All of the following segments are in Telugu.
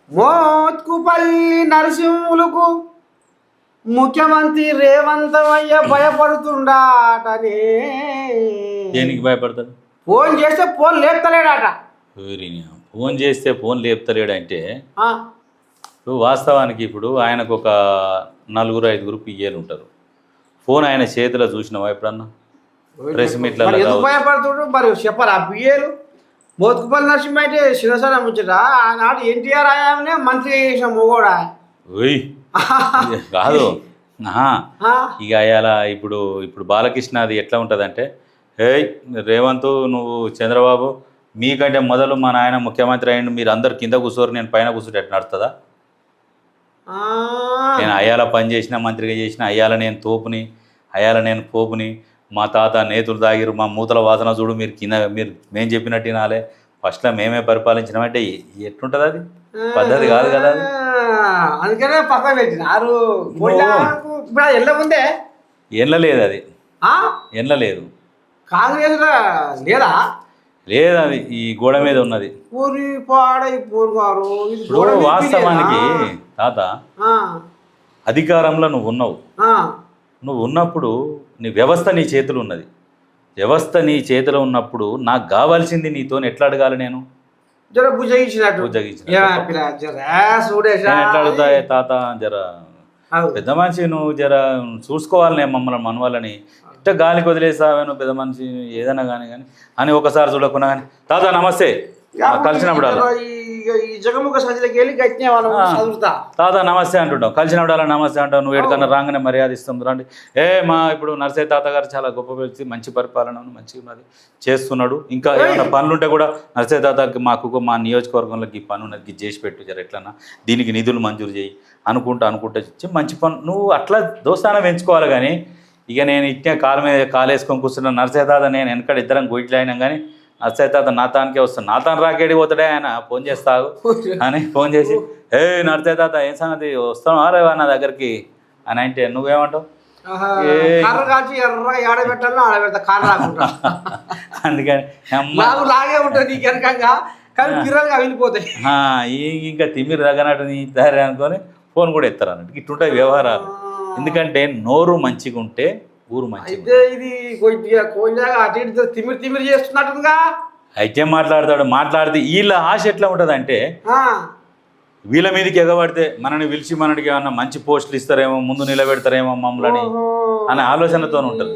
మోత్కుపల్లి నరసింహులకు ముఖ్యమంత్రి రేవంతమయ్య భయపడుతుండాటనే. దేనికి భయపడతాడు? ఫోన్ చేస్తే ఫోన్ లేపుతలేడాట. ఫోన్ చేస్తే ఫోన్ లేపుతలేడు అంటే వాస్తవానికి ఇప్పుడు ఆయనకు ఒక 4-5 పియ్యలు ఉంటారు. ఫోన్ ఆయన చేతిలో చూసినావా ఎప్పుడన్నా? ప్రెస్ మీట్లలో ఎందుకు భయపడుతుండ్రు మరి చెప్పరా? పియ్యలు మోత్కుపల్లి నరసింహ అయితే శివసేన ముచ్చట ఆనాడు ఎన్టీఆర్ ఆయామనే మంత్రి చేసిన మొగోడా కాదు. ఇక అయ్యాల ఇప్పుడు బాలకృష్ణ అది ఎట్లా ఉంటుందంటే, ఏయ్ రేవంత్ నువ్వు చంద్రబాబు మీకంటే మొదలు మా నాయన ముఖ్యమంత్రి అయ్యిండు, మీరు అందరు కింద కూర్చోరు, నేను పైన కూర్చుంటే ఎట్లా నడుతుందా? నేను అయ్యాల పని చేసిన, మంత్రిగా చేసిన, అయ్యాల నేను తోపుని, అయ్యాల నేను పోపుని, మా తాత నేతులు తాగిరు, మా మూతల వాసన చూడు, మీరు కింద మీరు మేము చెప్పినట్టు వినాలే, ఫస్ట్లో మేమే పరిపాలించినామంటే ఎట్లుంటుంది? అది పద్ధతి కాదు కదా. అది అందుకనే పక్కన పెట్టినారు. ముందే ఎన్నలేదు, అది ఎన్నలేదు. కాంగ్రెస్ లేదా? లేదు, అది ఈ గోడ మీద ఉన్నది. ఇప్పుడు వాస్తవానికి తాత అధికారంలో నువ్వు ఉన్నావు. నువ్వు ఉన్నప్పుడు నీ వ్యవస్థ నీ చేతిలో ఉన్నది. వ్యవస్థ నీ చేతిలో ఉన్నప్పుడు నాకు కావాల్సింది నీతో ఎట్లా అడగాలి? నేను ఎట్లా అడుగుతాయి తాత? జర పెద్ద మనిషి, నువ్వు జర చూసుకోవాలి మమ్మల్ని మనవాళ్ళని. ఇట్ట గాలికి వదిలేసావే నువ్వు పెద్ద మనిషి, ఏదైనా కానీ అని ఒకసారి చూడకుండా కానీ తాత నమస్తే కలిసినప్పుడు తాత నమస్తే అంటుంటావు, కలిసినప్పుడు అలా నమస్తే అంటావు. నువ్వు ఎక్కడికన్నా రాగానే మర్యాద ఇస్తాం రండి. మా ఇప్పుడు నర్సయ్య తాత గారు చాలా గొప్ప వ్యక్తి, మంచి పరిపాలనను మంచిగా ఉన్నది చేస్తున్నాడు. ఇంకా ఏమైనా పనులుంటే కూడా నర్సయ్య తాతకి మాకు మా నియోజకవర్గంలోకి ఈ పని ఉన్నది చేసి పెట్టు, జర ఎట్లన్నా దీనికి నిధులు మంజూరు చేయి అనుకుంటా మంచి పని నువ్వు అట్లా దోస్తానం పెంచుకోవాలి. కానీ ఇక నేను ఇట్టే కాలు మీద కాలేసుకొని కూర్చున్నా నర్సయ్య తాత నేను వెనకాడ ఇద్దరం గొయిట్లు అయినా కానీ నర్సయ్య తాత నాతానికే వస్తాను, నాతాను రాకేడి పోతాడే ఆయన, ఫోన్ చేస్తావు అని ఫోన్ చేసి నర్సయ్య తాత ఏం సంగతి వస్తాను రేవా నా దగ్గరికి అని అంటే నువ్వేమంటావు? అందుకని ఇంకా తిమ్మిరి తగ్గనట్టు ఇద్దరే అనుకొని ఫోన్ కూడా ఎత్తారు అన్నట్టు. ఇట్లుంటాయి వ్యవహారాలు. ఎందుకంటే నోరు మంచిగా ఉంటే ఊరు మంచిగా. అయితే మాట్లాడితే వీళ్ళ ఆశ ఎట్లా ఉంటుంది అంటే, వీళ్ళ మీదకి ఎగబడితే మనని పిలిచి మనకి ఏమన్నా మంచి పోస్టులు ఇస్తారేమో, ముందు నిలబెడతారేమో మమ్మల్ని అనే ఆలోచనతో ఉంటుంది.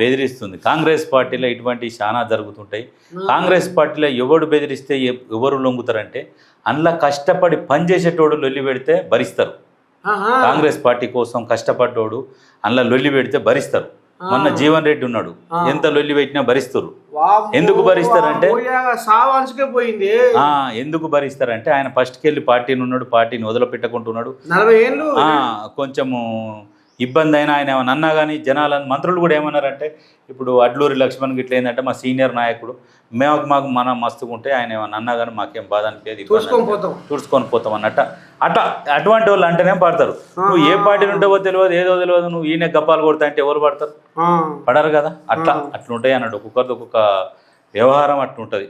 బెదిరిస్తుంది. కాంగ్రెస్ పార్టీలో ఇటువంటి చాలా జరుగుతుంటాయి. కాంగ్రెస్ పార్టీలో ఎవడు బెదిరిస్తే ఎవరు లొంగుతారంటే, అందులో కష్టపడి పనిచేసేటోడు లొల్లి పెడితే భరిస్తారు. కాంగ్రెస్ పార్టీ కోసం కష్టపడ్డోడు అందులో లొల్లి పెడితే భరిస్తారు. మొన్న జీవన్ రెడ్డి ఉన్నాడు, ఎంత లొల్లి పెట్టినా భరిస్తారు. ఎందుకు భరిస్తారంటే ఎందుకు భరిస్తారంటే ఆయన ఫస్ట్కి వెళ్ళి పార్టీని ఉన్నాడు, పార్టీని వదిలిపెట్టకుంటున్నాడు. కొంచెము ఇబ్బంది అయినా ఆయన ఏమన్నా అన్నా కానీ జనాలు మంత్రులు కూడా ఏమన్నారంటే, ఇప్పుడు అడ్లూరి లక్ష్మణ్ గిట్ల ఏంటంటే మా సీనియర్ నాయకుడు, మాకు మనం మస్తుకుంటే ఆయన ఏమన్నా అన్నా కానీ మాకేం బాధ అనిపించేది, తుడుచుకొని పోతాం అన్నట్ట. అటువంటి వాళ్ళు అంటేనే పడతారు. నువ్వు ఏ పార్టీని ఉంటావో తెలియదు, ఏదో తెలియదు, నువ్వు ఈయన గప్పాలు కొడతా అంటే ఎవరు పడతారు? పడరు కదా. అట్లుంటాయి అన్నాడు. ఒక్కొక్కరిది ఒక్కొక్క వ్యవహారం అట్లుంటది.